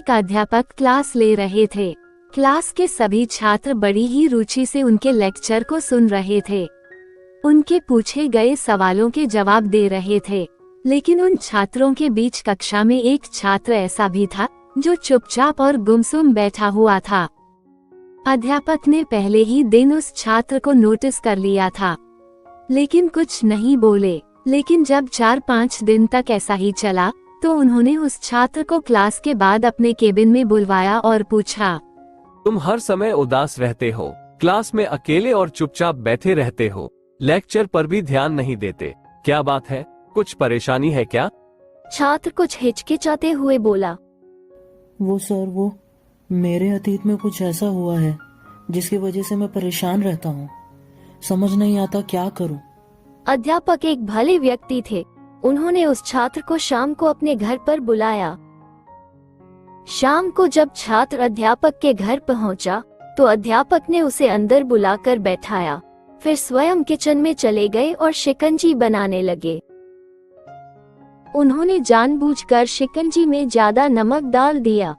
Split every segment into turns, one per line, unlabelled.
एक अध्यापक क्लास ले रहे थे। क्लास के सभी छात्र बड़ी ही रुचि से उनके लेक्चर को सुन रहे थे। उनके पूछे गए सवालों के जवाब दे रहे थे, लेकिन उन छात्रों के बीच कक्षा में एक छात्र ऐसा भी था जो चुपचाप और गुमसुम बैठा हुआ था। अध्यापक ने पहले ही दिन उस छात्र को नोटिस कर लिया था, लेकिन कुछ नहीं बोले। लेकिन जब 4-5 दिन तक ऐसा ही चला तो उन्होंने उस छात्र को क्लास के बाद अपने केबिन में बुलवाया और पूछा,
तुम हर समय उदास रहते हो, क्लास में अकेले और चुपचाप बैठे रहते हो, लेक्चर पर भी ध्यान नहीं देते, क्या बात है? कुछ परेशानी है क्या?
छात्र कुछ हिचकिचाते हुए बोला,
वो सर, वो मेरे अतीत में कुछ ऐसा हुआ है जिसकी वजह से मैं परेशान रहता हूँ। समझ नहीं आता क्या करूँ।
अध्यापक एक भले व्यक्ति थे। उन्होंने उस छात्र को शाम को अपने घर पर बुलाया। शाम को जब छात्र अध्यापक के घर पहुंचा तो अध्यापक ने उसे अंदर बुलाकर बैठाया, फिर स्वयं किचन में चले गए और शिकंजी बनाने लगे।
उन्होंने जानबूझकर शिकंजी में ज्यादा नमक डाल दिया।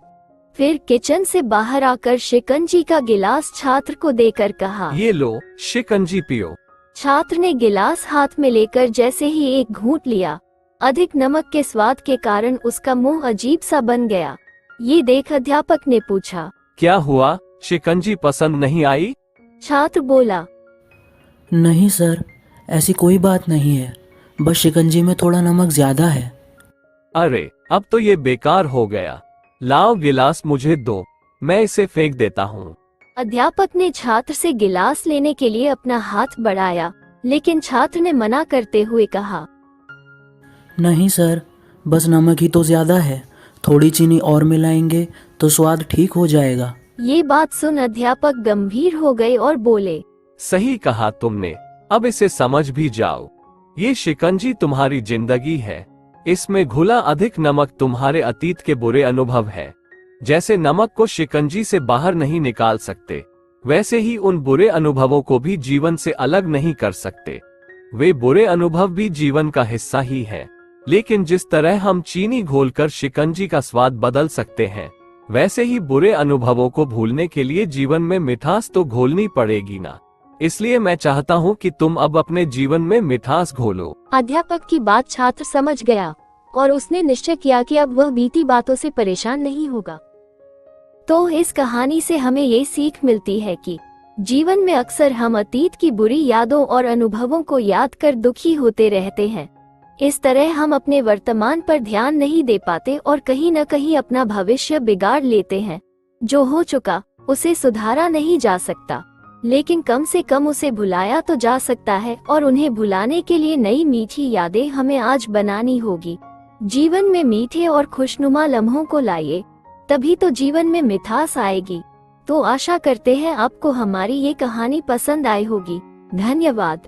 फिर किचन से बाहर आकर शिकंजी का गिलास छात्र को देकर कहा,
ये लो, शिकंजी पियो।
छात्र ने गिलास हाथ में लेकर जैसे ही एक घूंट लिया, अधिक नमक के स्वाद के कारण उसका मुंह अजीब सा बन गया। ये देख अध्यापक ने पूछा,
क्या हुआ, शिकंजी पसंद नहीं आई?
छात्र बोला,
नहीं सर, ऐसी कोई बात नहीं है, बस शिकंजी में थोड़ा नमक ज्यादा है।
अरे, अब तो ये बेकार हो गया। लाओ गिलास मुझे दो, मैं इसे फेंक देता हूँ।
अध्यापक ने छात्र से गिलास लेने के लिए अपना हाथ बढ़ाया, लेकिन छात्र ने मना करते हुए कहा,
नहीं सर, बस नमक ही तो ज्यादा है, थोड़ी चीनी और मिलाएंगे तो स्वाद ठीक हो जाएगा।
ये बात सुन अध्यापक गंभीर हो गए और बोले,
सही कहा तुमने, अब इसे समझ भी जाओ। ये शिकंजी तुम्हारी जिंदगी है, इसमें घुला अधिक नमक तुम्हारे अतीत के बुरे अनुभव है। जैसे नमक को शिकंजी से बाहर नहीं निकाल सकते, वैसे ही उन बुरे अनुभवों को भी जीवन से अलग नहीं कर सकते। वे बुरे अनुभव भी जीवन का हिस्सा ही है, लेकिन जिस तरह हम चीनी घोलकर शिकंजी का स्वाद बदल सकते हैं, वैसे ही बुरे अनुभवों को भूलने के लिए जीवन में मिठास तो घोलनी पड़ेगी ना। इसलिए मैं चाहता हूँ कि तुम अब अपने जीवन में मिठास घोलो।
अध्यापक की बात छात्र समझ गया और उसने निश्चय किया कि अब वह बीती बातों से परेशान नहीं होगा।
तो इस कहानी से हमें ये सीख मिलती है कि जीवन में अक्सर हम अतीत की बुरी यादों और अनुभवों को याद कर दुखी होते रहते हैं। इस तरह हम अपने वर्तमान पर ध्यान नहीं दे पाते और कहीं न कहीं अपना भविष्य बिगाड़ लेते हैं। जो हो चुका उसे सुधारा नहीं जा सकता, लेकिन कम से कम उसे भुलाया तो जा सकता है, और उन्हें भुलाने के लिए नई मीठी यादें हमें आज बनानी होगी। जीवन में मीठे और खुशनुमा लम्हों को लाइए, तभी तो जीवन में मिठास आएगी। तो आशा करते हैं आपको हमारी ये कहानी पसंद आई होगी। धन्यवाद।